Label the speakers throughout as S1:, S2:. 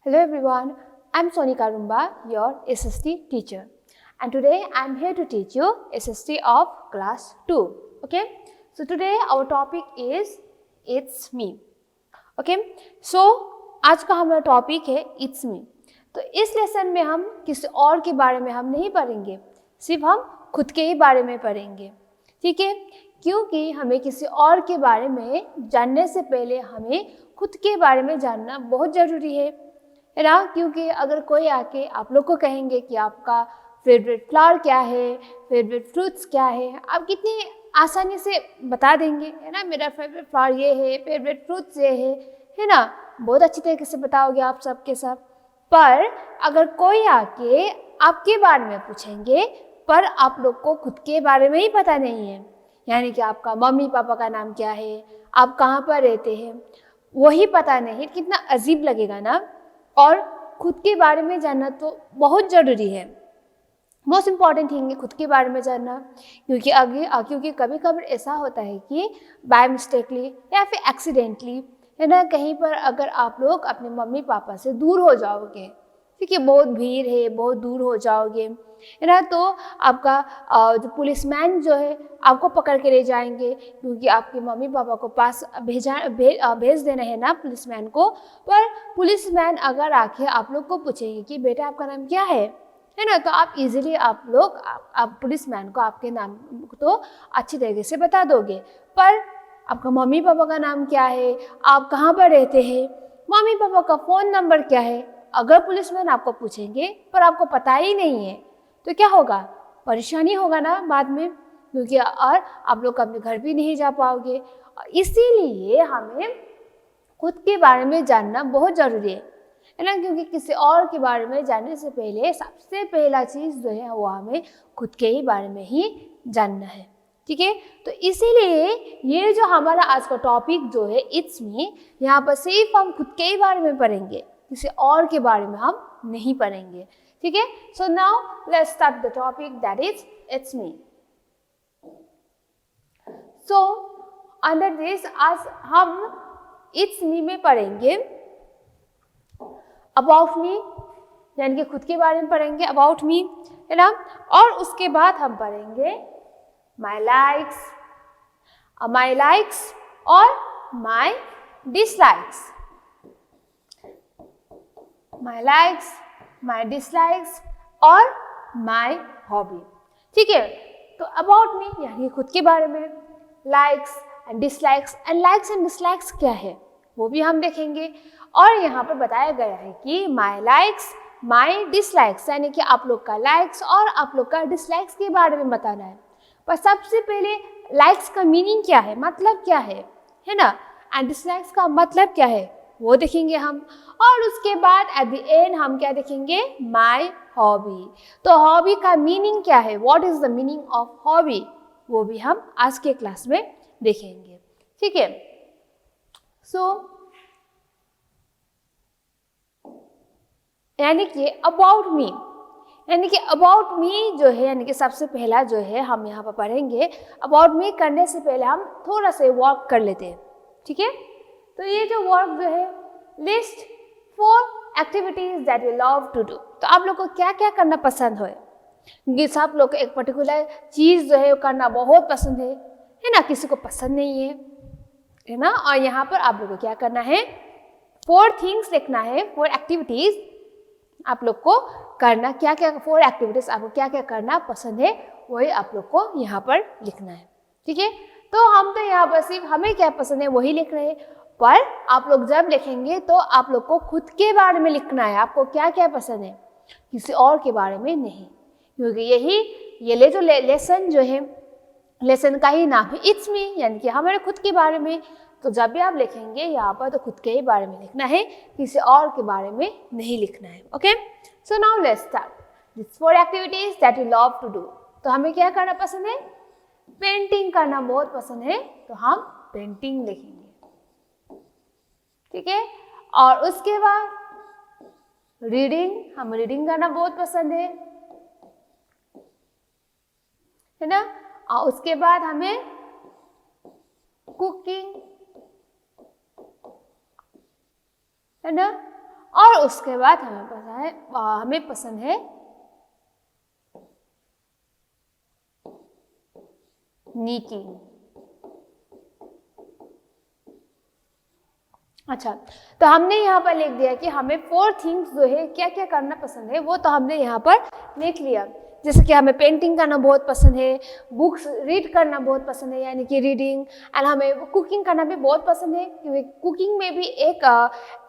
S1: Hello everyone, I'm Sonika Rumba, your SST teacher, and today I'm here to teach you SST of class 2. Okay, so today our topic is It's Me. Okay, so आज का हमारा topic है It's Me. तो इस lesson में हम किसी और के बारे में हम नहीं पढ़ेंगे, सिर्फ हम खुद के ही बारे में पढ़ेंगे. ठीक है, क्योंकि हमें किसी और के बारे में जानने से पहले हमें खुद के बारे में जानना बहुत ज़रूरी है ना. क्योंकि अगर कोई आके आप लोग को कहेंगे कि आपका फेवरेट फ्लावर क्या है, फेवरेट फ्रूट्स क्या है, आप कितनी आसानी से बता देंगे, है ना. मेरा फेवरेट फ्लावर ये है, फेवरेट फ्रूट्स ये है ना. बहुत अच्छी तरीके से बताओगे आप सबके सब. पर अगर कोई आके आपके बारे में पूछेंगे पर आप लोग को खुद के बारे में ही पता नहीं है, यानी कि आपका मम्मी पापा का नाम क्या है, आप कहाँ पर रहते हैं, वही पता नहीं, कितना अजीब लगेगा ना. और खुद के बारे में जानना तो बहुत ज़रूरी है. मोस्ट इम्पॉर्टेंट थिंग है खुद के बारे में जानना. क्योंकि कभी कभी ऐसा होता है कि बाय मिस्टेकली या फिर एक्सीडेंटली, है ना, कहीं पर अगर आप लोग अपने मम्मी पापा से दूर हो जाओगे, ठीक है, बहुत भीड़ है, बहुत दूर हो जाओगे, है ना, तो आपका जो पुलिसमैन जो है आपको पकड़ के ले जाएंगे, क्योंकि आपके मम्मी पापा को पास भेज देना है ना पुलिसमैन को. पर पुलिसमैन अगर आके आप लोग को पूछेंगे कि बेटा आपका नाम क्या है ना, तो आप इजीली आप पुलिसमैन को आपके नाम तो अच्छी तरीके से बता दोगे. पर आपका मम्मी पापा का नाम क्या है, आप कहाँ पर रहते हैं, मम्मी पापा का फ़ोन नंबर क्या है, अगर पुलिसमैन आपको पूछेंगे पर आपको पता ही नहीं है, तो क्या होगा, परेशानी होगा ना बाद में. क्योंकि और आप लोग अपने घर भी नहीं जा पाओगे. इसीलिए हमें खुद के बारे में जानना बहुत ज़रूरी है ना. क्योंकि किसी और के बारे में जानने से पहले सबसे पहला चीज़ जो है वो हमें खुद के ही बारे में ही जानना है. ठीक है, तो इसीलिए ये जो हमारा आज का टॉपिक जो है इट्स मी, यहाँ पर सिर्फ हम खुद के ही बारे में पढ़ेंगे, किसी और के बारे में हम नहीं पढ़ेंगे. ठीक है, सो now let's start the topic that is it's me. So under this आज हम इट्स मी में पढ़ेंगे अबाउट मी, यानी कि खुद के बारे में पढ़ेंगे अबाउट मी, है ना. और उसके बाद हम पढ़ेंगे माई लाइक्स और माई डिसलाइक्स. माई लाइक्स, माई डिसलाइक्स और माई हॉबी. ठीक है, तो अबाउट मी यानी खुद के बारे में, likes and dislikes, and likes and dislikes क्या है वो भी हम देखेंगे. और यहाँ पर बताया गया है कि माई लाइक्स, माई डिसलाइक्स, यानी कि आप लोग का लाइक्स और आप लोग का डिसलाइक्स के बारे में बताना है. पर सबसे पहले लाइक्स का मीनिंग क्या है, मतलब क्या है ना, एंड डिसलाइक्स का मतलब क्या है वो देखेंगे हम. और उसके बाद एट द एंड हम क्या देखेंगे, माई हॉबी. तो हॉबी का मीनिंग क्या है, what is the meaning of hobby, वो भी हम आज के क्लास में देखेंगे. ठीक है, सो यानी कि अबाउट मी, यानी कि अबाउट मी जो है, यानी कि सबसे पहला जो है हम यहाँ पर पढ़ेंगे. अबाउट मी करने से पहले हम थोड़ा सा वर्क कर लेते हैं. ठीक है, तो ये जो वर्क जो है, list 4 activities that you love to do. तो आप लोग को क्या क्या करना पसंद है, क्योंकि सब लोग को एक पर्टिकुलर चीज़ जो है वो करना बहुत पसंद है ना, किसी को पसंद नहीं है ना. और यहाँ पर आप लोग को क्या करना है, 4 थिंग्स लिखना है, 4 एक्टिविटीज आप लोग को करना, क्या क्या 4 एक्टिविटीज आपको क्या क्या करना पसंद है वही आप लोग को यहाँ पर लिखना है. ठीक है, तो हम तो यहाँ पर सिर्फ हमें क्या पसंद है वही लिख रहे हैं. पर आप लोग जब लिखेंगे तो आप लोग को खुद के बारे में लिखना है, आपको क्या क्या पसंद है, किसी और के बारे में नहीं. क्योंकि ये जो लेसन जो है, लेसन का ही नाम है इट्स मी, यानी कि हमारे खुद के बारे में. तो जब भी आप लिखेंगे यहाँ पर तो खुद के ही बारे में लिखना है, किसी और के बारे में नहीं लिखना है. Okay, so now let's start this 4 activities that you love to do. तो हमें क्या करना पसंद है, पेंटिंग करना बहुत पसंद है, तो हम पेंटिंग लिखेंगे. ठीक है, और उसके बाद रीडिंग, हम रीडिंग करना बहुत पसंद है ना. और उसके बाद हमें कुकिंग, है ना. और उसके बाद हमें पसंद है नीति। अच्छा, तो हमने यहाँ पर लिख दिया कि हमें 4 थिंग्स जो है क्या क्या करना पसंद है, वो तो हमने यहाँ पर लिख लिया। जैसे कि हमें पेंटिंग करना बहुत पसंद है, बुक्स रीड करना बहुत पसंद है यानी कि रीडिंग, एंड हमें कुकिंग करना भी बहुत पसंद है क्योंकि कुकिंग में भी एक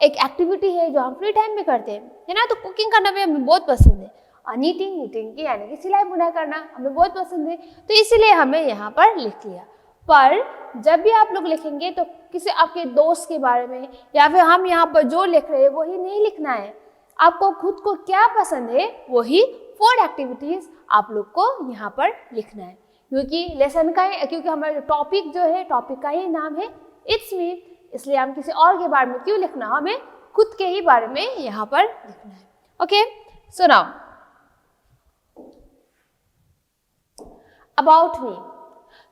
S1: एक्टिविटी है जो हम फ्री टाइम में करते हैं, है ना। तो कुकिंग करना भी हमें बहुत पसंद है। और नीटिंग की यानी कि सिलाई बुनाई करना हमें बहुत पसंद है, तो इसीलिए हमें यहाँ पर लिख लिया। पर जब भी आप लोग लिखेंगे तो किसी आपके दोस्त के बारे में या फिर हम यहाँ पर जो लिख रहे हैं वही नहीं लिखना है। आपको खुद को क्या पसंद है वही 4 एक्टिविटीज आप लोग को यहाँ पर लिखना है, क्योंकि लेसन का क्योंकि हमारा टॉपिक जो है, टॉपिक का ही नाम है इट्स मी, इसलिए हम किसी और के बारे में क्यों लिखना, हमें खुद के ही बारे में यहाँ पर लिखना है। Okay, so now about me.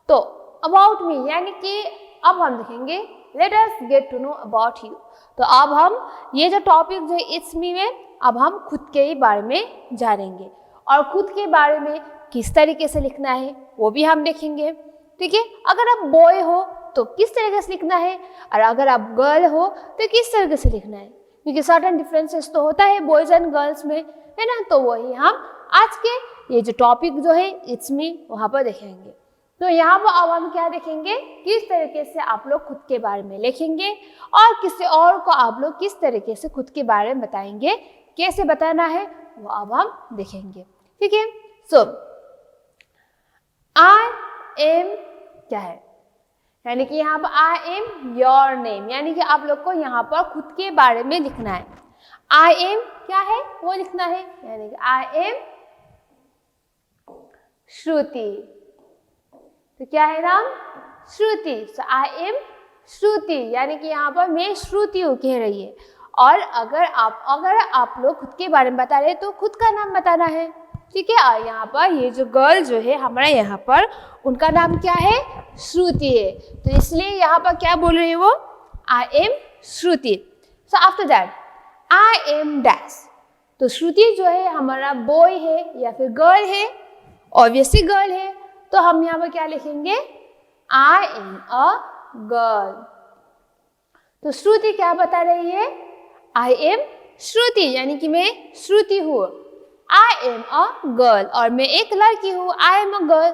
S1: तो अबाउट मी यानी कि अब हम लिखेंगे let us get to know about you. तो अब हम ये जो टॉपिक जो है इट्स मी में अब हम खुद के ही बारे में जानेंगे और खुद के बारे में किस तरीके से लिखना है वो भी हम देखेंगे। ठीक है, अगर आप बॉय हो तो किस तरीके से लिखना है और अगर आप गर्ल हो तो किस तरीके से लिखना है, क्योंकि सर्टेन डिफरेंसेस तो होता है बॉयज एंड गर्ल्स में, है ना। तो वही हम आज के ये जो टॉपिक जो है इट्स मी वहाँ पर देखेंगे। तो यहाँ पर अब हम क्या देखेंगे, किस तरीके से आप लोग खुद के बारे में लिखेंगे और किसी और को आप लोग किस तरीके से खुद के बारे में बताएंगे, कैसे बताना है वो अब हम देखेंगे। ठीक है, सो आई एम क्या है, यानी कि यहाँ पर आई एम योर नेम, यानी कि आप लोग को यहाँ पर खुद के बारे में लिखना है। आई एम क्या है वो लिखना है, यानी कि आई एम श्रुति। तो क्या है नाम, श्रुति। सो आई एम श्रुति, यानी कि यहाँ पर मैं श्रुति हूँ कह रही है। और अगर आप लोग खुद के बारे में बता रहे हैं तो खुद का नाम बताना है। ठीक है, और यहाँ पर ये जो गर्ल जो है हमारा यहाँ पर उनका नाम क्या है, श्रुति है। तो इसलिए यहाँ पर क्या बोल रही है वो, I am Shruti. So after that I am dash. तो श्रुति जो है हमारा बॉय है या फिर गर्ल है, ऑब्वियसली गर्ल है, तो हम यहाँ पर क्या लिखेंगे, आई एम अ गर्ल। तो श्रुति क्या बता रही है, आई एम श्रुति, यानी कि मैं श्रुति हूँ। आई एम अ गर्ल, और मैं एक लड़की हूँ, आई एम अ गर्ल।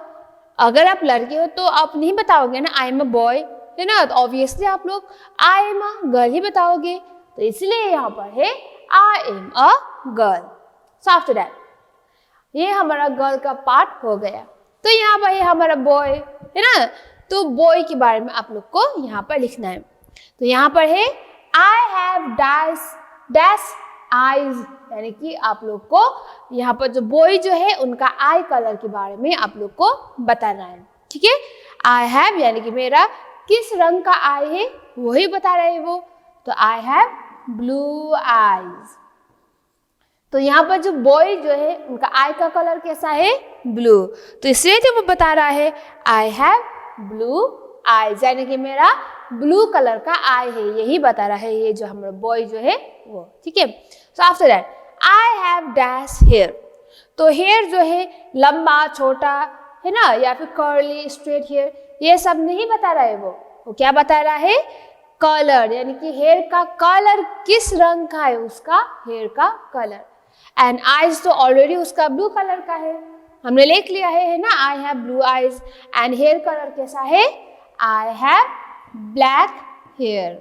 S1: अगर आप लड़की हो तो आप नहीं बताओगे ना आई एम अ बॉय, है ना, तो ऑब्वियसली आप लोग आई एम अ गर्ल ही बताओगे। तो इसलिए यहाँ पर है आई am a girl. So after that ये हमारा गर्ल का पार्ट हो गया। तो यहाँ पर है हमारा बॉय, है ना, तो बॉय के बारे में आप लोग को यहाँ पर लिखना है। तो यहाँ पर है आई हैव डैश आईज, यानी कि आप लोग को यहाँ पर जो बॉय जो है उनका आई कलर के बारे में आप लोग को बताना है। ठीक है, आई हैव यानी कि मेरा किस रंग का आई है वही बता रहे हैं वो। तो आई हैव ब्लू आईज। तो यहाँ पर जो बॉय जो है उनका आई का कलर कैसा है, ब्लू। तो इसलिए जो वो बता रहा है आई हैव ब्लू आईज, यानी कि मेरा ब्लू कलर का आई है, यही बता रहा है ये जो हमारा बॉय जो है वो। ठीक है, so after that I have dash hair. तो हेयर जो है लंबा छोटा है ना, या फिर कर्ली स्ट्रेट हेयर, ये सब नहीं बता रहा है वो क्या बता रहा है, कलर, यानी कि हेयर का कलर किस रंग का है, उसका हेयर का कलर। एंड आईज तो ऑलरेडी उसका ब्लू कलर का है, हमने लिख लिया है ना, I have blue eyes. And hair colour कैसा है, आई हैव ब्लैक हेयर।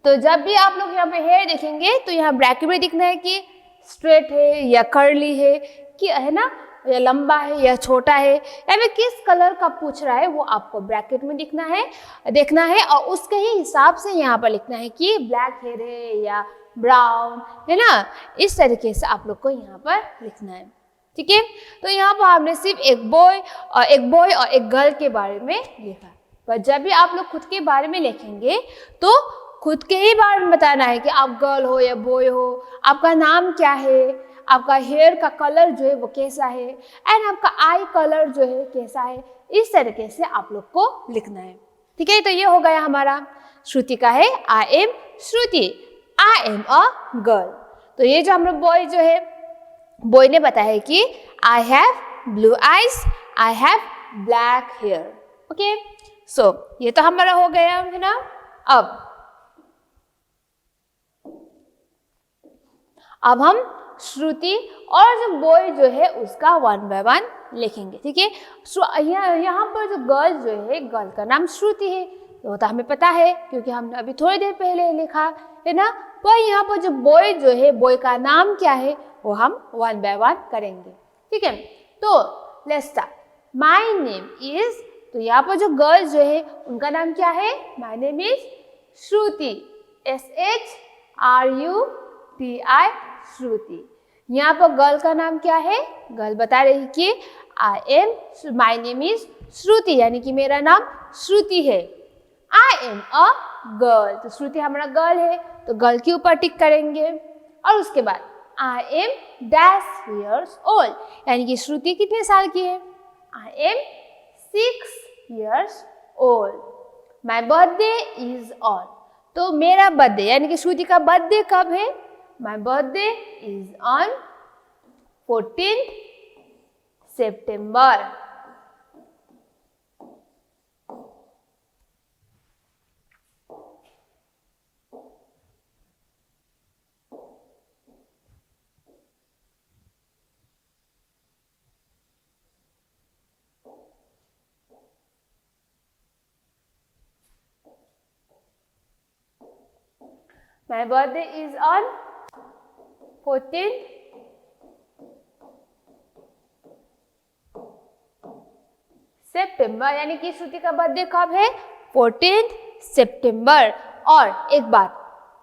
S1: तो जब भी आप लोग यहाँ पे हेयर देखेंगे तो यहाँ ब्रैकेट में दिखना है कि स्ट्रेट है या कर्ली है, कि है ना, या लंबा है या छोटा है, या फिर किस कलर का पूछ रहा है वो आपको ब्रैकेट में देखना है और उसके ही हिसाब से यहाँ पर लिखना है कि ब्लैक हेयर है या ब्राउन, है ना। इस तरीके से आप लोग को यहाँ पर लिखना है। ठीक है, तो यहाँ पर हमने सिर्फ एक बॉय और एक गर्ल के बारे में लिखा। पर जब भी आप लोग खुद के बारे में लिखेंगे तो खुद के ही बारे में बताना है कि आप गर्ल हो या बॉय हो, आपका नाम क्या है, आपका हेयर का कलर जो है वो कैसा है, एंड आपका आई कलर जो है कैसा है। इस तरीके से आप लोग को लिखना है। ठीक है, तो ये हो गया हमारा। श्रुति का है I am Shruti, I am a girl. तो ये जो हम लोग बॉय जो है, बॉय ने बताया कि I have blue eyes, I have black hair. Okay, so ये तो हमारा हो गया है ना। अब हम श्रुति और जो बॉय जो है उसका वन बाय वन लिखेंगे, ठीक है। यहाँ पर जो गर्ल जो है, गर्ल का नाम श्रुति है, वो तो हमें पता है क्योंकि हमने अभी थोड़ी देर पहले लिखा है ना। पर यहाँ पर जो बॉय जो है, बॉय का नाम क्या है वो हम वन बाय वन करेंगे, ठीक है। तो let's start. My name is, तो यहाँ पर जो गर्ल जो है उनका नाम क्या है, my name is Shruti, SHRUTI, श्रुति। यहाँ पर गर्ल का नाम क्या है, गर्ल बता रही कि माय नेम इज श्रुति, यानी कि मेरा नाम श्रुति है। आई एम अ गर्ल, तो श्रुति हमारा गर्ल है तो गर्ल के ऊपर टिक करेंगे। और उसके बाद I am dash years old, यानी कि श्रुति कितने साल की है, I am 6 years old। My birthday is on, तो मेरा बर्थडे यानी कि श्रुति का बर्थडे कब है, माई birthday is on 14th September। My birthday is on 14th September, यानी कि श्रुति का बर्थडे कब है, 14th September। और एक बात,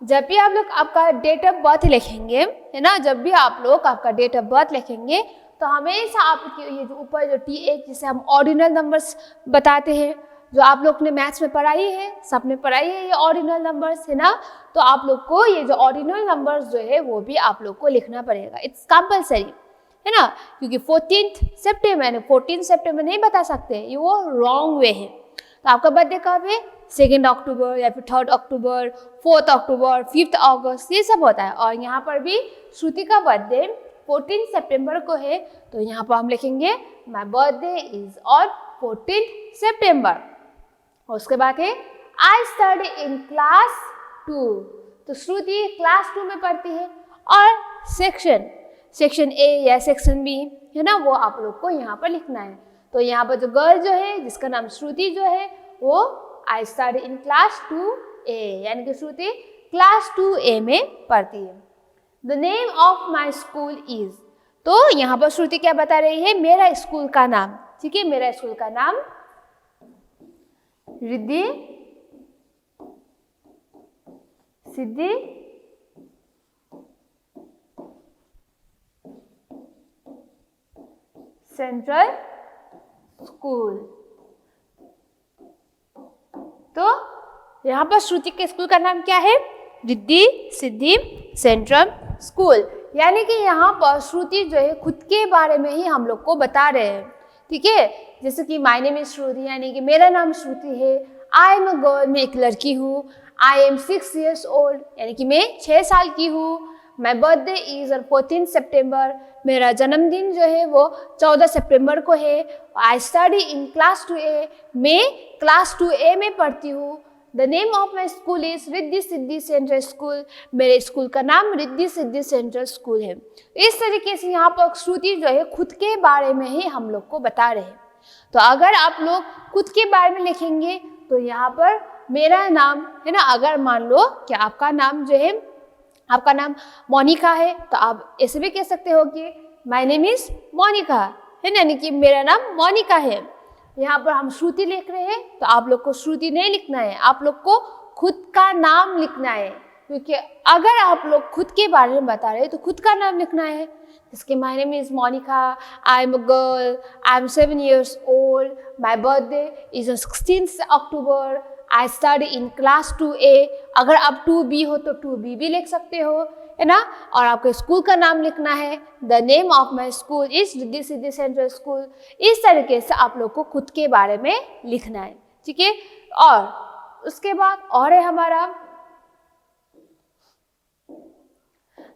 S1: जब भी आप लोग आपका डेट ऑफ बर्थ लिखेंगे, है ना, जब भी आप लोग आपका डेट ऑफ बर्थ लिखेंगे तो हमेशा आपके ये जो ऊपर जो TH, जिसे हम ऑर्डिनल नंबर्स बताते हैं, जो आप लोग ने मैथ्स में पढ़ाई है, सबने पढ़ाई है ये ऑर्डिनल नंबर्स, है ना। तो आप लोग को ये जो ऑर्डिनल नंबर्स जो है वो भी आप लोग को लिखना पड़ेगा, इट्स कंपलसरी, है ना। क्योंकि 14th September 14 सितंबर नहीं बता सकते, ये वो रॉन्ग वे है। तो आपका बर्थडे कब है, 2 अक्टूबर या फिर 3 अक्टूबर, 4 अक्टूबर, 5 अगस्त, ये सब होता है। और यहाँ पर भी श्रुति का बर्थडे 14 सितंबर को है, तो यहाँ पर हम लिखेंगे माई बर्थडे इज ऑन 14 सितंबर। और उसके बाद है आई स्टडी इन क्लास 2, तो श्रुति क्लास 2 में पढ़ती है। और सेक्शन A या सेक्शन B, है ना, वो आप लोग को यहाँ पर लिखना है। तो यहाँ पर जो गर्ल जो है जिसका नाम श्रुति जो है वो आई स्टडी इन क्लास 2A, यानी कि श्रुति क्लास 2A में पढ़ती है। The name of my school is, तो यहाँ पर श्रुति क्या बता रही है, मेरा स्कूल का नाम, ठीक है। मेरा स्कूल का नाम रिद्धि सिद्धि सेंट्रल स्कूल। तो यहाँ पर श्रुति के स्कूल का नाम क्या है, रिद्धि सिद्धि सेंट्रल स्कूल। यानी कि यहाँ पर श्रुति जो है खुद के बारे में ही हम लोग को बता रहे हैं, ठीक है। जैसे कि माय नेम इज श्रुति, यानी कि मेरा नाम श्रुति है। आई एम अ गर्ल, मैं एक लड़की हूँ। आई एम 6 years old, यानी कि मैं 6 साल की हूँ। माई बर्थडे इज ऑन 14 सितंबर, मेरा जन्मदिन जो है वो 14 सितंबर को है। आई स्टडी इन क्लास 2A, मैं क्लास 2A में पढ़ती हूँ। The name of my school is Riddhi Siddhi central school, मेरे स्कूल का नाम रिद्धि सिद्धि सेंट्रल स्कूल है। इस तरीके से यहाँ पर श्रुति जो है खुद के बारे में ही हम लोग को बता रहे हैं। तो अगर आप लोग खुद के बारे में लिखेंगे तो यहाँ पर मेरा नाम, है ना, अगर मान लो कि आपका नाम जो है, आपका नाम मोनिका है, तो आप ऐसे भी कह सकते हो कि माय नेम इज मोनिका, है ना, यानी कि मेरा नाम मोनिका है। यहाँ पर हम श्रुति लिख रहे हैं तो आप लोग को श्रुति नहीं लिखना है, आप लोग को खुद का नाम लिखना है। क्योंकि अगर आप लोग खुद के बारे में बता रहे हैं तो खुद का नाम लिखना है। इसके my name is Monika, I am a girl, I am 7 years old, my birthday is 16 October, I study in class 2A। अगर आप 2B हो तो 2B भी लिख सकते हो, है ना। और आपके स्कूल का नाम लिखना है, the name of my school is Riddhi Siddhi central school. इस तरीके से आप लोग को खुद के बारे में लिखना है, ठीक है। और उसके बाद और है हमारा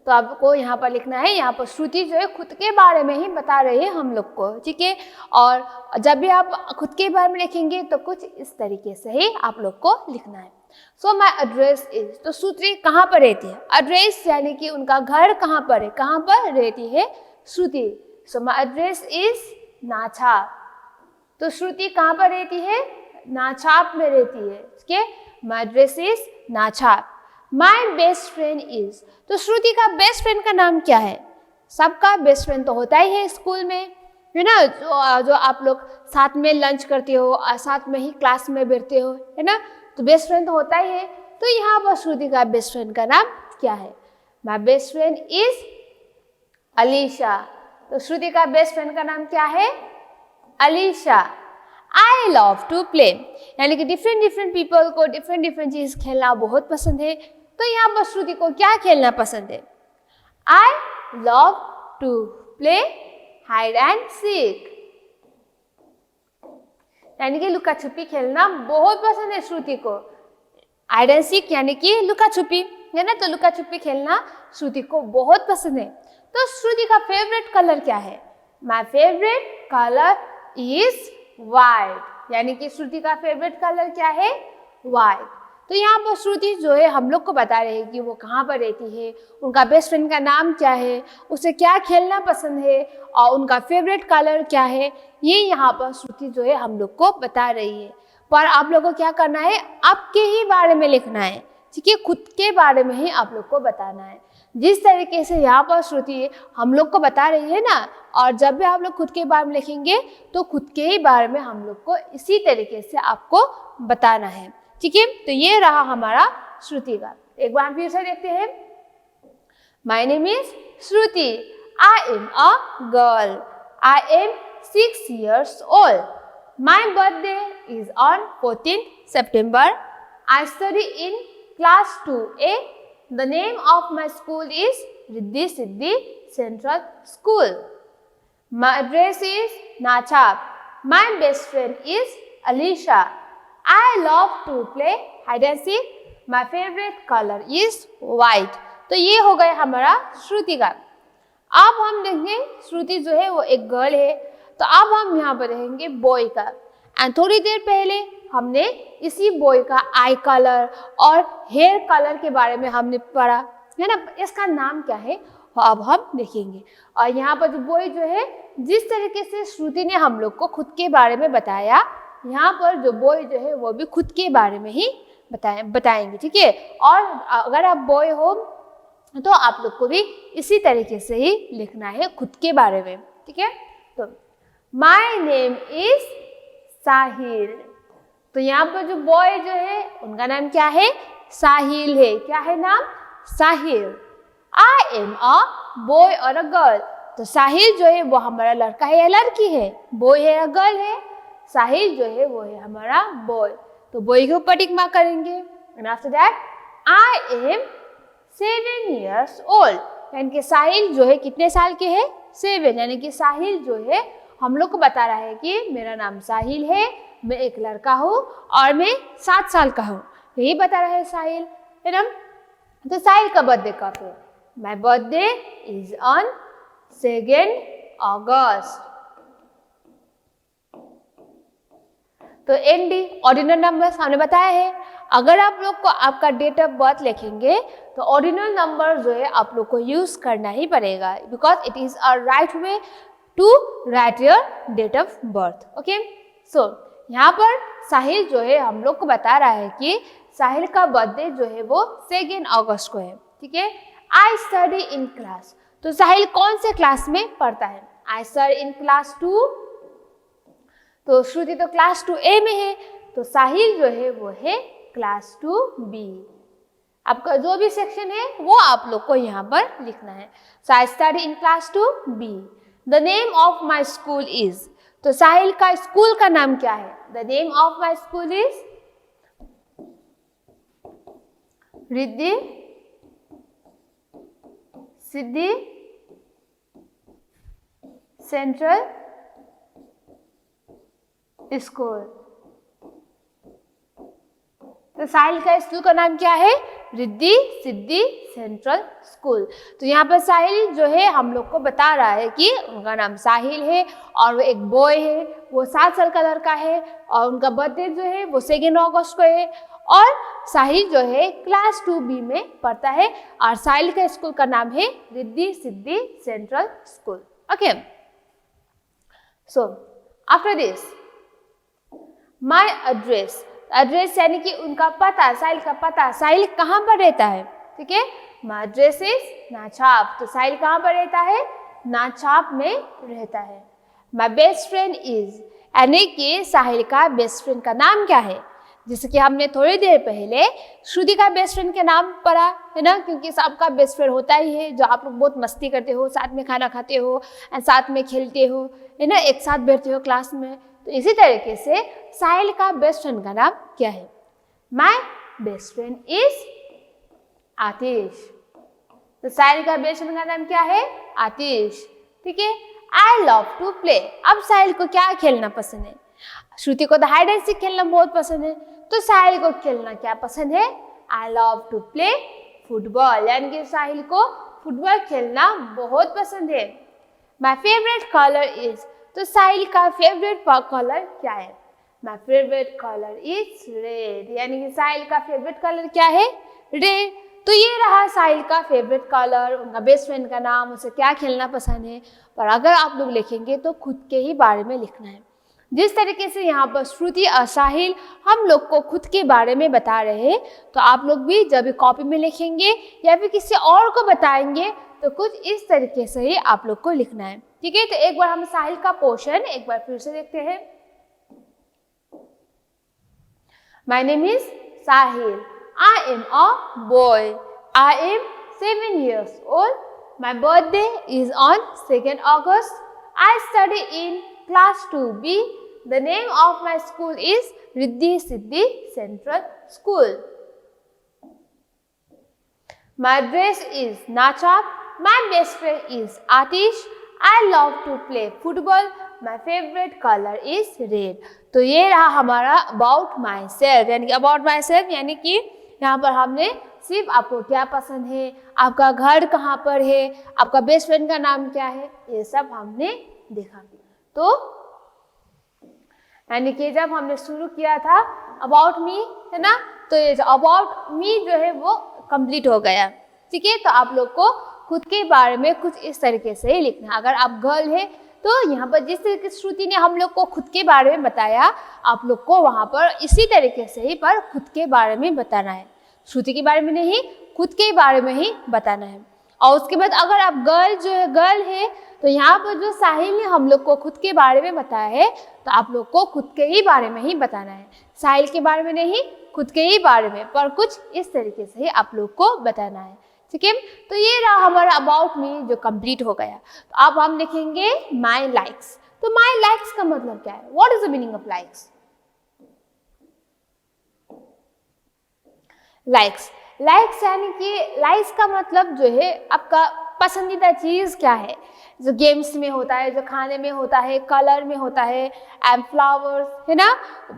S1: तो आपको यहाँ पर लिखना है, यहाँ पर श्रुति जो है खुद के बारे में ही बता रही है हम लोग को, ठीक है। और जब भी आप खुद के बारे में लिखेंगे तो कुछ इस तरीके से ही आप लोग को लिखना है। सो माई एड्रेस इज, तो श्रुति कहाँ पर रहती है, एड्रेस यानी कि उनका घर कहाँ पर है, कहाँ पर रहती है श्रुति। सो माई एड्रेस इज नाछाप, तो श्रुति कहाँ पर रहती है, नाछाप में रहती है, ठीक है। My address is Nachhap. My best friend is, तो श्रुति का बेस्ट फ्रेंड का नाम क्या है, सबका बेस्ट फ्रेंड तो होता ही है स्कूल में, है ना, जो आप लोग साथ में लंच करते हो और साथ में ही क्लास में बैठते हो, है ना, तो बेस्ट फ्रेंड तो होता ही है। तो यहाँ पर श्रुति का बेस्ट फ्रेंड का नाम क्या है, my best friend is Alisha, तो श्रुति का बेस्ट फ्रेंड का नाम क्या है, Alisha. I love to play, यानी कि डिफरेंट पीपल को डिफरेंट चीज खेलना बहुत पसंद है, तो यहाँ पर श्रुति को क्या खेलना पसंद है, I love to play hide and seek, यानी कि लुका छुपी खेलना बहुत पसंद है श्रुति को। हाइड एंड सीक यानी कि लुका छुपी, है ना, तो लुका छुपी खेलना श्रुति को बहुत पसंद है। तो श्रुति का फेवरेट कलर क्या है, my favourite colour is white, यानी कि श्रुति का फेवरेट कलर क्या है, व्हाइट। तो यहाँ पर श्रुति जो है हम लोग को बता रहे हैं कि वो कहाँ पर रहती है, उनका बेस्ट फ्रेंड का नाम क्या है, उसे क्या खेलना पसंद है और उनका फेवरेट कलर क्या है, ये यहाँ पर श्रुति जो है हम लोग को बता रही है। पर आप लोगों को क्या करना है, आपके ही बारे में लिखना है, ठीक है, खुद के बारे में ही आप लोग को बताना है। जिस तरीके से यहाँ पर श्रुति हम लोग को बता रही है ना, और जब भी आप लोग खुद के बारे में लिखेंगे तो खुद के ही बारे में हम लोग को इसी तरीके से आपको बताना है, ठीक है। तो ये रहा हमारा श्रुति का। एक बार फिर से देखते हैं। My name is Shruti, I am a girl, I M 6 years old, my birthday is on 14th September, I study in class 2A, the name of my school is Riddhi Siddhi Central School, my address is Nachap, my best friend is Alisha, I love to play hide and seek, my favorite color is white। तो ये हो गया हमारा श्रुति का। अब हम देखेंगे श्रुति जो है वो एक गर्ल है, तो अब हम यहाँ पर देखेंगे बॉय का। एंड थोड़ी देर पहले हमने इसी बॉय का आई कलर और हेयर कलर के बारे में हमने पढ़ा, है ना, इसका नाम क्या है अब हम देखेंगे। और यहाँ पर जो बॉय जो है, जिस तरीके से श्रुति ने हम लोग को खुद के बारे में बताया, यहाँ पर जो बॉय जो है वो भी खुद के बारे में ही बताएंगे, ठीक है। और अगर आप बॉय हो तो आप लोग को भी इसी तरीके से ही लिखना है खुद के बारे में, ठीक है। तो माय नेम इज साहिल, तो यहाँ पर जो बॉय जो है उनका नाम क्या है, साहिल है। क्या है नाम, साहिल। आई एम अ बॉय और अ गर्ल, तो साहिल जो है वो हमारा लड़का है या लड़की है, बॉय है या गर्ल है, साहिल जो है वो है हमारा बॉय। तो बॉय के ऊपर टिक मार्क करेंगे। And after that I am 7 years old, यानी कि साहिल जो है कितने साल के है, 7, यानी कि साहिल जो है हम लोग को बता रहा है कि मेरा नाम साहिल है, मैं एक लड़का हूँ और मैं 7 साल का हूँ, यही बता रहा है साहिल, है ना। तो साहिल का बर्थडे कब है, माई बर्थडे इज ऑन 2 August। तो एनडी ऑर्डिनल नंबर्स हमने बताया है, अगर आप लोग को आपका डेट ऑफ बर्थ लिखेंगे तो ऑर्डिनल नंबर जो है आप लोग को यूज करना ही पड़ेगा, because it is a right way to write your date of birth. Okay, so यहाँ पर साहिल जो है हम लोग को बता रहा है कि साहिल का बर्थडे जो है वो 2 अगस्त को है, ठीक है। आई स्टडी इन क्लास, तो साहिल कौन से क्लास में पढ़ता है, आई स्टडी इन क्लास 2, तो श्रुति तो क्लास 2A में है, तो साहिल जो है वो है क्लास 2B। आपका जो भी सेक्शन है वो आप लोग को यहाँ पर लिखना है। So I study in class 2B, the name of my school is, तो साहिल का स्कूल का नाम क्या है, the name of my school is Riddhi Siddhi central school. तो साहिल का स्कूल का नाम क्या है, रिद्धि सिद्धि सेंट्रल स्कूल। तो यहाँ पर साहिल जो है हम लोग को बता रहा है कि उनका नाम साहिल है और वो एक बॉय है, वो 7 साल का लड़का है और उनका बर्थडे जो है वो 2 अगस्त को है और साहिल जो है क्लास 2B में पढ़ता है और साहिल का स्कूल का नाम है Riddhi Siddhi central school. Okay, so after this my address, address यानी कि उनका पता, साहिल का पता, साहिल कहाँ पर रहता है, ठीक है। माई एड्रेस इज नाछाप, तो साहिल कहाँ पर रहता है, नाछाप में रहता है। माई बेस्ट फ्रेंड इज, यानी कि साहिल का बेस्ट फ्रेंड का नाम क्या है, जैसे कि हमने थोड़ी देर पहले श्रुति का बेस्ट फ्रेंड के नाम पढ़ा है ना, क्योंकि सबका बेस्ट फ्रेंड होता ही है, जो आप लोग बहुत मस्ती करते हो, साथ में खाना खाते हो, साथ में खेलते हो, है ना, एक साथ बैठते हो क्लास में। तो इसी तरीके से साहिल का बेस्ट फ्रेंड का नाम क्या है, माय बेस्ट फ्रेंड इज आतिश। तो साहिल का बेस्ट फ्रेंड का नाम क्या है, आतिश, ठीक है। आई लव टू प्ले, अब साहिल को क्या खेलना पसंद है, श्रुति को तो हाइड एंड सीक खेलना बहुत पसंद है, तो साहिल को खेलना क्या पसंद है, I love to play football, यानी कि साहिल को फुटबॉल खेलना बहुत पसंद है। माई फेवरेट कलर इज, तो साहिल का फेवरेट कलर क्या है, my favourite colour is red, यानी कि साहिल का फेवरेट कलर क्या है, रेड। तो ये रहा साहिल का फेवरेट कलर, उनका बेस्ट फ्रेंड का नाम, उसे क्या खेलना पसंद है। पर अगर आप लोग लिखेंगे तो खुद के ही बारे में लिखना है। जिस तरीके से यहाँ पर श्रुति और साहिल हम लोग को खुद के बारे में बता रहे हैं, तो आप लोग भी जब भी कॉपी में लिखेंगे या फिर किसी और को बताएंगे तो कुछ इस तरीके से ही आप लोग को लिखना है, ठीक है। तो एक बार हम साहिल का पोर्शन एक बार फिर से देखते हैं। My name is Sahil, I am a boy, I am 7 years old, my birthday is on 2nd August, I study in class 2B, the name of my school is Riddhi Siddhi Central School. My address is Nachap, my best friend is Atish, I love to play football, my favorite color is red. तो ये रहा हमारा about myself, यानी कि about myself यानी कि यहाँ पर हमने सिर्फ आपको क्या पसंद है, आपका घर कहाँ पर है, आपका बेस्ट फ्रेंड का नाम क्या है, ये सब हमने देखा। तो यानी कि जब हमने शुरू किया था अबाउट मी, है ना, तो ये अबाउट मी जो है वो कंप्लीट हो गया, ठीक है। तो आप लोग को खुद के बारे में कुछ इस तरीके से ही लिखना है। अगर आप गर्ल है तो यहाँ पर जिस तरीके से श्रुति ने हम लोग को खुद के बारे में बताया, आप लोग को वहाँ पर इसी तरीके से ही पर खुद के बारे में बताना है, श्रुति के बारे में नहीं, खुद के बारे में ही बताना है। और उसके बाद अगर आप गर्ल है तो यहाँ पर जो साहिल ने हम लोग को खुद के बारे में बताया है, तो आप लोग को खुद के ही बारे में ही बताना है, साहिल के बारे में नहीं, खुद के ही बारे में, पर कुछ इस तरीके से ही आप लोग को बताना है, ठीक है। तो ये रहा हमारा अबाउट मी जो कंप्लीट हो गया। तो अब हम लिखेंगे माई लाइक्स। तो माई लाइक्स का मतलब क्या है, what is the meaning of likes. Likes यानी कि लाइक्स का मतलब जो है आपका पसंदीदा चीज़ क्या है, जो गेम्स में होता है, जो खाने में होता है, कलर में होता है, एंड फ्लावर्स, है ना,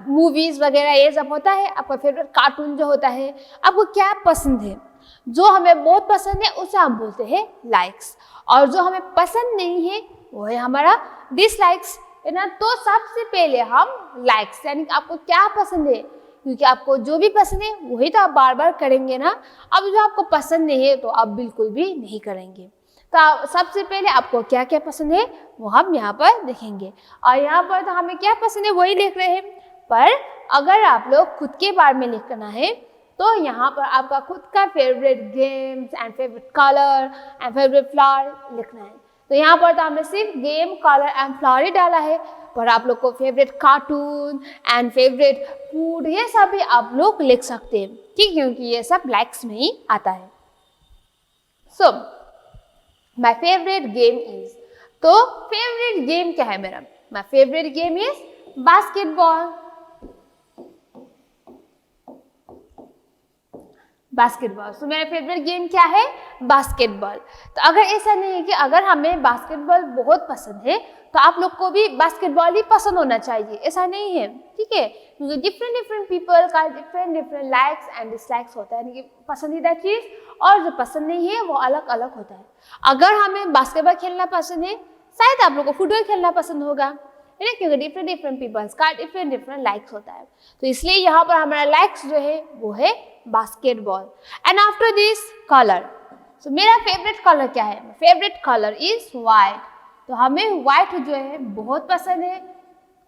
S1: मूवीज़ वगैरह ये सब होता है। आपका फेवरेट कार्टून जो होता है, आपको क्या पसंद है, जो हमें बहुत पसंद है उसे हम बोलते हैं लाइक्स, और जो हमें पसंद नहीं है वो है हमारा डिसलाइक्स, है ना। तो सबसे पहले हम लाइक्स यानी कि आपको क्या पसंद है, क्योंकि आपको जो भी पसंद है वही तो आप बार बार करेंगे ना। अब जो आपको पसंद नहीं है तो आप बिल्कुल भी नहीं करेंगे। तो सबसे पहले आपको क्या क्या पसंद है वो हम यहाँ पर देखेंगे, और यहाँ पर तो हमें क्या पसंद है वही लिख रहे हैं। पर अगर आप लोग खुद के बारे में लिखना है तो यहाँ पर आपका खुद का favourite games and favourite colour and favourite flower लिखना है। तो यहाँ पर तो हमने सिर्फ गेम, कलर एंड फ्लावर ही डाला है, पर आप लोग को favourite cartoon and favourite food ये सब भी आप लोग लिख सकते हैं, ठीक, क्योंकि ये सब लाइक्स में ही आता है। सो माई फेवरेट गेम इज, तो फेवरेट गेम क्या है मेरा, my favourite game is basketball. Basketball. तो मेरा फेवरेट गेम क्या है? बास्केटबॉल। तो अगर ऐसा नहीं है कि अगर हमें बास्केटबॉल बहुत पसंद है तो आप लोग को भी बास्केटबॉल ही पसंद होना चाहिए, ऐसा नहीं है, ठीक है, क्योंकि डिफरेंट पीपल का डिफरेंट लाइक्स एंड डिसलाइक्स होता है, यानी कि पसंदीदा चीज़ और जो पसंद नहीं है वो अलग अलग होता है। अगर हमें बास्केटबॉल खेलना पसंद है, शायद आप लोग को फुटबॉल खेलना पसंद होगा, है ना, क्योंकि डिफरेंट पीपल्स का डिफरेंट लाइक्स होता है। तो इसलिए यहाँ पर हमारा लाइक्स जो है वो है basketball. And after this colour, so मेरा फेवरेट कलर क्या है? Favourite colour is white. तो हमें वाइट जो है बहुत पसंद है।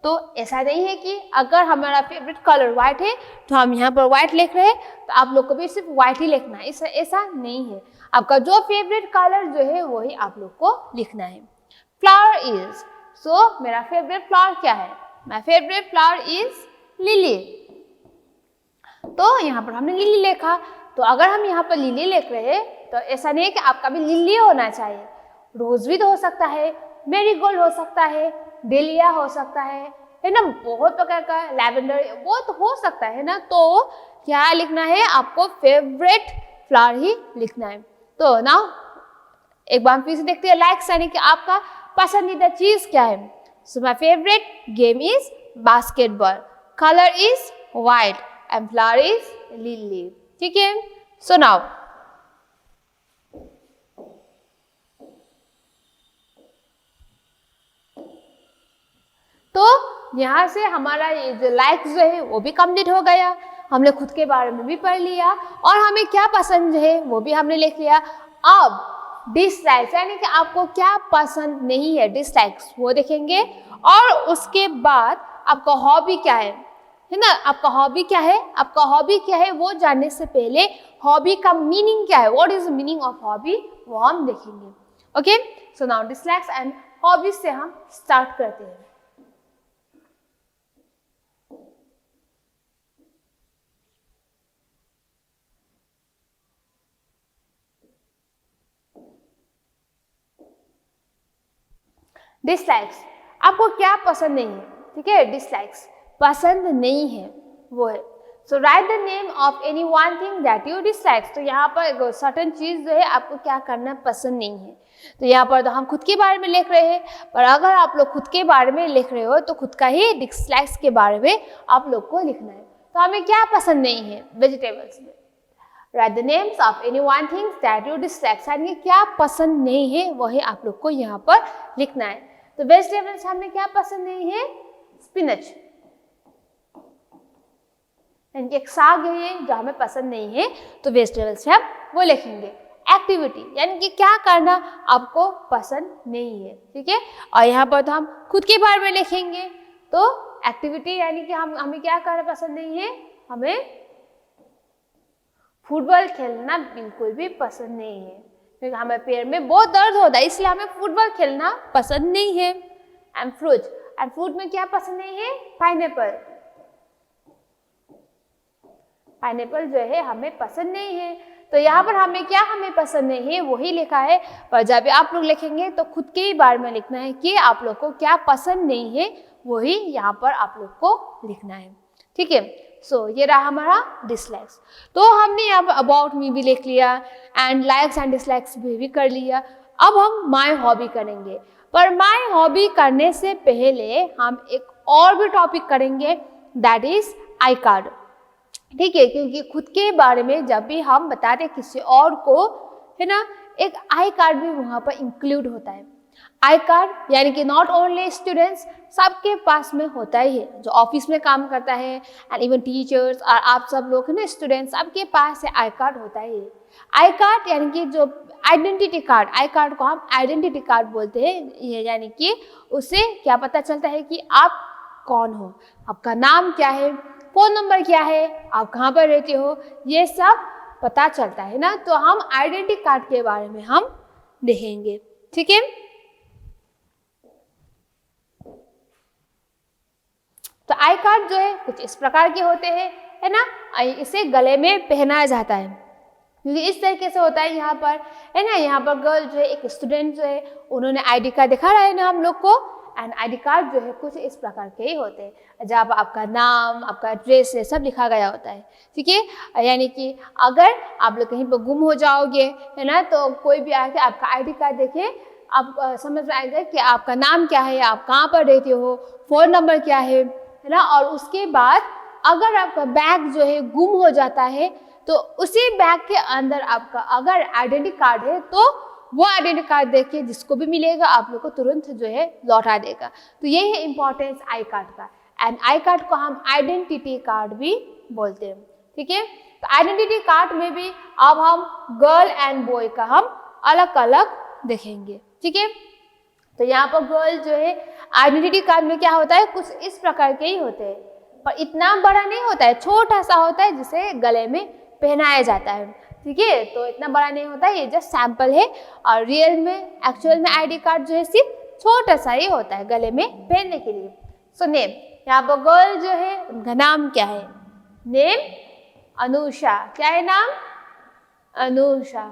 S1: तो ऐसा नहीं है कि अगर हमारा फेवरेट कलर वाइट है तो हम यहाँ पर वाइट लिख रहे हैं तो आप लोग को भी सिर्फ वाइट ही लिखना है, ऐसा नहीं है। आपका जो फेवरेट कलर जो है वही आप लोग को लिखना है। फ्लावर इज, सो मेरा फेवरेट फ्लावर क्या है? My favourite flower is lily. तो यहाँ पर हमने लिली लिखा। तो अगर हम यहाँ पर लिली लिख रहे हैं तो ऐसा नहीं है कि आपका भी लिली होना चाहिए, रोज भी हो सकता है, मेरीगोल्ड हो सकता है, डेलिया हो सकता है ना, बहुत प्रकार का लैवेंडर वो तो हो सकता है ना। तो क्या लिखना है? आपको फेवरेट फ्लावर ही लिखना है। तो नाउ एक बार फिर से देखते हैं लाइक्स, यानी कि आपका पसंदीदा चीज क्या है? So my favourite game is basketball, colour is white and flower is lily, ठीक है। सो नाउ तो यहाँ से हमारा ये जो लाइक्स जो है वो भी कंप्लीट हो गया। हमने खुद के बारे में भी पढ़ लिया और हमें क्या पसंद है वो भी हमने लिख लिया। अब डिसलाइक्स, यानी कि आपको क्या पसंद नहीं है, डिसलाइक्स वो देखेंगे। और उसके बाद आपका हॉबी क्या है ना, आपका हॉबी क्या है, आपका हॉबी क्या है वो जानने से पहले हॉबी का मीनिंग क्या है, what is the meaning of hobby, वो हम देखेंगे। Okay, so now dislikes and hobbies से हम स्टार्ट करते हैं। डिसलाइक्स, आपको क्या पसंद नहीं है, ठीक है, डिसलाइक्स पसंद नहीं है वो है। So write the name of any one thing that you dislikes. तो यहाँ पर सर्टन चीज़ जो है आपको क्या करना पसंद नहीं है। तो यहाँ पर तो हम खुद के बारे में लिख रहे हैं, पर अगर आप लोग खुद के बारे में लिख रहे हो तो खुद का ही डिसलाइक्स के बारे में आप लोग को लिखना है। तो हमें क्या पसंद नहीं है वेजिटेबल्स में? Right the names of any one things that you dislikes, यानी क्या पसंद नहीं है वही आप लोग को यहाँ पर लिखना है। तो वेजिटेबल्स हमें क्या पसंद नहीं है? स्पिनच, यानी कि एक साग है जो हमें पसंद नहीं है, तो वेजिटेबल्स हम वो लिखेंगे। एक्टिविटी, यानी कि क्या करना आपको पसंद नहीं है, ठीक है। और यहाँ पर तो हम खुद के बारे में लिखेंगे। तो एक्टिविटी यानी कि हमें क्या करना पसंद नहीं है, हमें फुटबॉल खेलना बिल्कुल भी पसंद नहीं है, क्योंकि हमें पैर में बहुत दर्द होता है, इसलिए हमें फुटबॉल खेलना पसंद नहीं है। एंड फ्रूट में क्या पसंद नहीं है? पाइनएप्पल, पाइनएप्पल जो है हमें पसंद नहीं है। तो यहाँ पर हमें पसंद नहीं है वही लिखा है, पर जब आप लोग लिखेंगे तो खुद के ही बारे में लिखना है कि आप लोग को क्या पसंद नहीं है, वही यहाँ पर आप लोग को लिखना है, ठीक है। सो ये रहा हमारा डिसलाइक्स। तो हमने यहाँ पर अबाउट मी भी लिख लिया एंड लाइक्स एंड डिसलाइक्स भी कर लिया। अब हम माय हॉबी करेंगे, पर माय हॉबी करने से पहले हम एक और भी टॉपिक करेंगे, दैट इज आई कार्ड, ठीक है, क्योंकि खुद के बारे में जब भी हम बताते किसी और को, है ना, एक आई कार्ड भी वहाँ पर इंक्लूड होता है। आई कार्ड यानी कि नॉट ओनली स्टूडेंट्स, सबके पास में होता ही है, जो ऑफिस में काम करता है एंड इवन टीचर्स और आप सब लोग है ना, स्टूडेंट्स, सबके पास है आई कार्ड होता ही है। आई कार्ड यानी कि जो आइडेंटिटी कार्ड, आई कार्ड को हम आइडेंटिटी कार्ड बोलते हैं, ये यानी कि उससे क्या पता चलता है कि आप कौन हो, आपका नाम क्या है, फ़ोन नंबर क्या है, आप कहाँ पर रहते हो, ये सब पता चलता है ना। तो हम आइडेंटिटी कार्ड के बारे में हम देखेंगे, ठीक है। तो आई कार्ड जो है कुछ इस प्रकार के होते हैं, है ना, इसे गले में पहनाया जाता है, क्योंकि इस तरीके से होता है यहाँ पर, है ना। यहाँ पर गर्ल जो है, एक स्टूडेंट जो है, उन्होंने आईडी कार्ड दिखा रहा है ना हम लोग को, एंड आईडी कार्ड जो है कुछ इस प्रकार के ही होते हैं, जहाँ पर आपका नाम, आपका एड्रेस है सब लिखा गया होता है, ठीक है। यानी कि अगर आप लोग कहीं पर गुम हो जाओगे, है ना, तो कोई भी आके आपका आईडी कार्ड देखे, आप समझ में आएगा कि आपका नाम क्या है, आप कहाँ पर रहते हो, फ़ोन नंबर क्या है ना। और उसके बाद अगर आपका बैग जो है गुम हो जाता है तो उसी बैग के अंदर आपका अगर आइडेंटिटी कार्ड है तो वो आइडेंटिटी कार्ड देख के जिसको भी मिलेगा आप लोग को तुरंत जो है लौटा देगा। तो यही है इम्पोर्टेंस आई कार्ड का। एंड आई कार्ड को हम आइडेंटिटी कार्ड भी बोलते हैं, ठीक है। तो आइडेंटिटी कार्ड में भी अब हम गर्ल एंड बॉय का हम अलग अलग देखेंगे, ठीक है। तो यहाँ पर गर्ल जो है आइडेंटिटी कार्ड में क्या होता है, कुछ इस प्रकार के ही होते हैं, पर इतना बड़ा नहीं होता है, छोटा सा होता है जिसे गले में पहनाया जाता है, ठीक है। तो इतना बड़ा नहीं होता है, ये जस्ट सैंपल है। और रियल में एक्चुअल में आईडी कार्ड जो है सिर्फ छोटा सा ही होता है गले में पहनने के लिए। सो नेम, यहाँ पर गर्ल जो है उनका नाम क्या है, नेम अनुषा, क्या है नाम, अनुषा।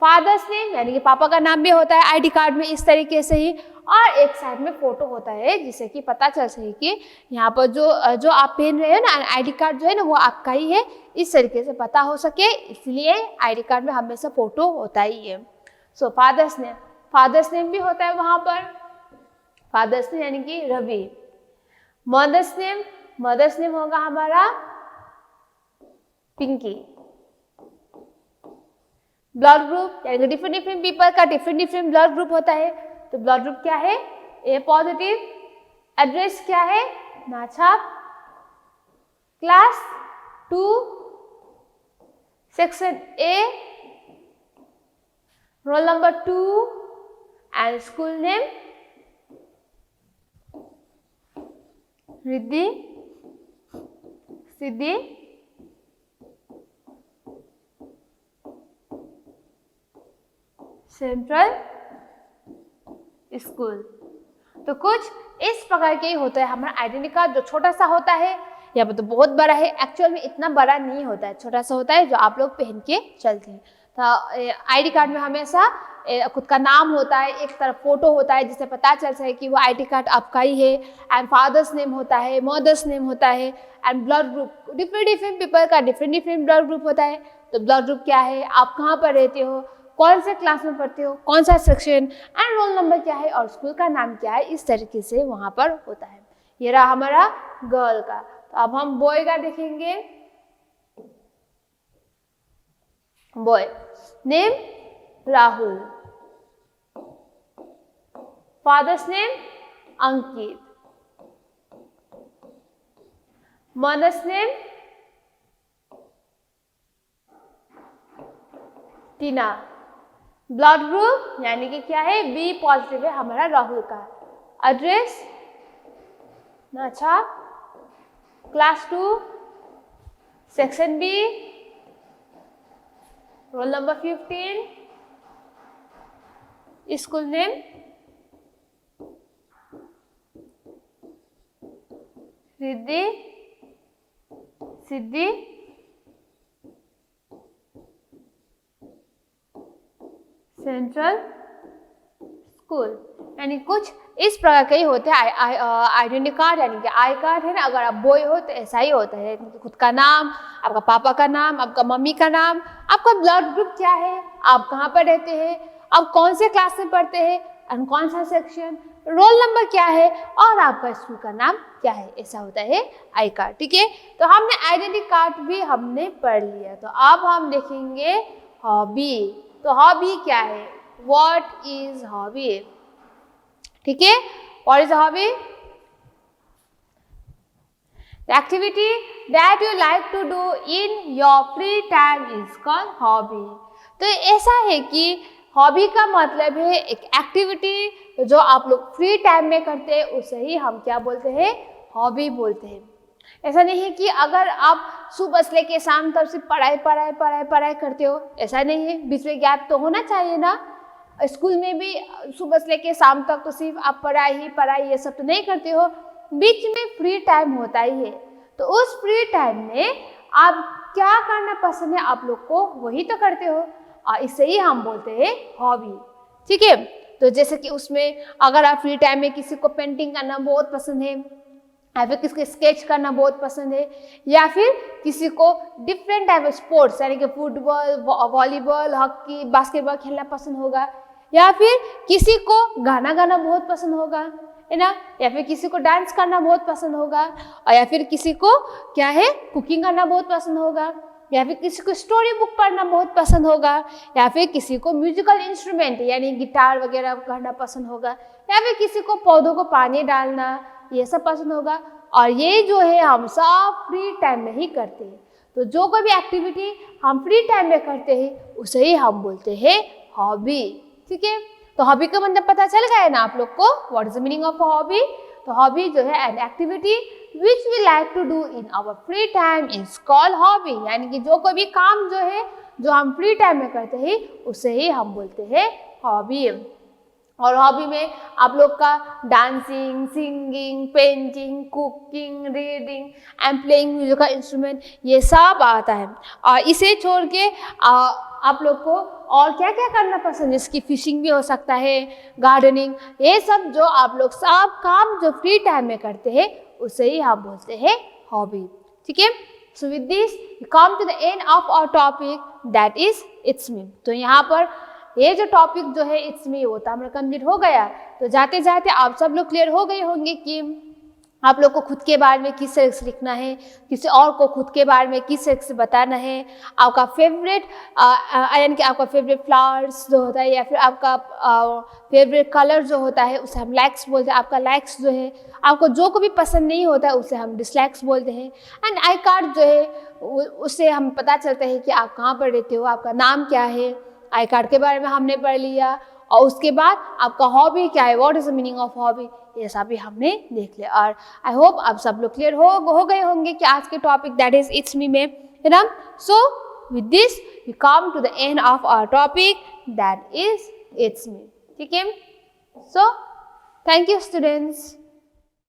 S1: फादर्स नेम यानी कि पापा का नाम भी होता है आईडी कार्ड में इस तरीके से ही, और एक साइड में फोटो होता है जिससे कि पता चल सके कि यहाँ पर जो आप पहन रहे हो ना आईडी कार्ड जो है ना वो आपका ही है, इस तरीके से पता हो सके, इसलिए आईडी कार्ड में हमेशा फोटो होता ही है। सो फादर्स नेम भी होता है वहाँ पर, फादर्स नेम यानी कि रवि। मदर्स नेम होगा हमारा पिंकी। ब्लड ग्रुप यानी कि डिफरेंट पीपल का डिफरेंट ब्लड ग्रुप होता है, तो ब्लड ग्रुप क्या है, ए पॉजिटिव। एड्रेस क्या है, Nachhap. Class 2 section A, roll number 2 and school name Riddhi, Siddhi. Central school. तो कुछ इस प्रकार के ही होता है हमारा आइडेंटिटी कार्ड, जो छोटा सा होता है, या तो बहुत बड़ा है, एक्चुअल में इतना बड़ा नहीं होता है, छोटा सा होता है जो आप लोग पहन के चलते हैं। तो आईडी कार्ड में हमेशा खुद का नाम होता है, एक तरफ फोटो होता है जिससे पता चल सके कि वो आईडी कार्ड आपका ही है। एंड फादर्स नेम होता है, मदर्स नेम होता है, and blood group different people का डिफरेंट ब्लड ग्रुप होता है। तो ब्लड ग्रुप क्या है, आप कहाँ पर रहते हो, कौन से क्लास में पढ़ते हो, कौन सा सेक्शन, एंड रोल नंबर क्या है और स्कूल का नाम क्या है, इस तरीके से वहाँ पर होता है। ये रहा हमारा गर्ल का। तो अब हम बॉय का देखेंगे। Boy name Rahul, father's name Ankit, mother's name Tina. Blood group यानी कि क्या है, बी पॉजिटिव है हमारा राहुल का। एड्रेस अच्छा, class 2 section B, roll number 15, school name Riddhi, Siddhi, central school. यानी कुछ इस प्रकार के ही होते हैं आइडेंटिटी कार्ड, यानी कि आई कार्ड है ना। अगर आप बॉय हो तो ऐसा ही होता है, खुद का नाम, आपका पापा का नाम, आपका मम्मी का नाम, आपका ब्लड ग्रुप क्या है, आप कहाँ पर रहते हैं, आप कौन से क्लास में पढ़ते हैं, एंड कौन सा सेक्शन, रोल नंबर क्या है, और आपका स्कूल का नाम क्या है, ऐसा होता है आई कार्ड, ठीक है। तो हमने आइडेंटिटी कार्ड भी हमने पढ़ लिया। तो अब हम देखेंगे हॉबी। तो हॉबी क्या है, व्हाट इज हॉबी, ठीक है। What is hobby, the activity that you like to do in your free time is called hobby. तो ऐसा है कि हॉबी का मतलब है एक एक्टिविटी जो आप लोग फ्री टाइम में करते हैं, उसे ही हम क्या बोलते हैं, हॉबी बोलते हैं। ऐसा नहीं है कि अगर आप सुबह से लेके शाम तक सिर्फ पढ़ाई करते हो, ऐसा नहीं है, बीच में गैप तो होना चाहिए ना। स्कूल में भी सुबह से लेके शाम तक तो सिर्फ आप पढ़ाई ये सब तो नहीं करते हो, बीच में फ्री टाइम होता ही है। तो उस फ्री टाइम में आप क्या करना पसंद है आप लोग को, वही तो करते हो, और इसे ही हम बोलते हैं हॉबी, ठीक है। तो जैसे कि उसमें अगर आप फ्री टाइम में किसी को पेंटिंग करना बहुत पसंद है, या फिर किसी को स्केच करना बहुत पसंद है, या फिर किसी को डिफरेंट टाइप ऑफ स्पोर्ट्स यानी कि फुटबॉल, वॉलीबॉल, हॉकी, बास्केटबॉल खेलना पसंद होगा, या फिर किसी को गाना गाना बहुत पसंद होगा, है ना, या फिर किसी को डांस करना बहुत पसंद होगा, और या फिर किसी को क्या है कुकिंग करना बहुत पसंद होगा, या फिर किसी को स्टोरी बुक पढ़ना बहुत पसंद होगा, या फिर किसी को म्यूजिकल इंस्ट्रूमेंट यानी गिटार वगैरह करना पसंद होगा, या फिर किसी को पौधों को पानी डालना ये सब पसंद होगा। और ये जो है हम सब फ्री टाइम में ही करते हैं। तो जो कोई भी एक्टिविटी हम फ्री टाइम में करते हैं उसे ही हम बोलते हैं हॉबी। ठीक है, तो हॉबी का मतलब पता चल गया है ना आप लोग को, what is the meaning of hobby. तो हॉबी जो है an activity which we like to do in our free time is called hobby, यानी कि जो कोई भी काम जो है जो हम फ्री टाइम में करते हैं उसे ही हम बोलते हैं हॉबी। और हॉबी में आप लोग का dancing, singing, painting, cooking, reading and playing musical instrument ये सब आता है। और इसे छोड़ के आप लोग को और क्या क्या करना पसंद है, जिसकी फिशिंग भी हो सकता है, गार्डनिंग, ये सब जो आप लोग सब काम जो फ्री टाइम में करते हैं उसे ही हम बोलते हैं हॉबी। ठीक है, so with this we come to the end of our topic that is it's me. तो यहाँ पर ये जो टॉपिक जो है इट्स मी वो तो हमारा कंप्लीट हो गया। तो जाते जाते आप सब लोग क्लियर हो गए होंगे कि आप लोग को खुद के बारे में किस तरह से लिखना है, किसी और को खुद के बारे में किस तरह से बताना है, आपका फेवरेट यानी कि आपका फेवरेट फ्लावर्स जो होता है या फिर आपका फेवरेट कलर जो होता है उसे हम लाइक्स बोलते हैं, आपका लाइक्स जो है आपको जो को भी पसंद नहीं होता है उसे हम डिसलाइक्स बोलते हैं। एंड आई कार्ड जो है उससे हम पता चलता है कि आप कहाँ पर रहते हो, आपका नाम क्या है, आई कार्ड के बारे में हमने पढ़ लिया। और उसके बाद आपका हॉबी क्या है, what is the meaning of hobby, ये सब भी हमने देख लिया। और आई होप आप सब लोग क्लियर हो गए होंगे कि आज के topic that is it's me में, है ना। So with this we come to the end of our topic that is it's me. ठीक है, सो थैंक यू स्टूडेंट्स।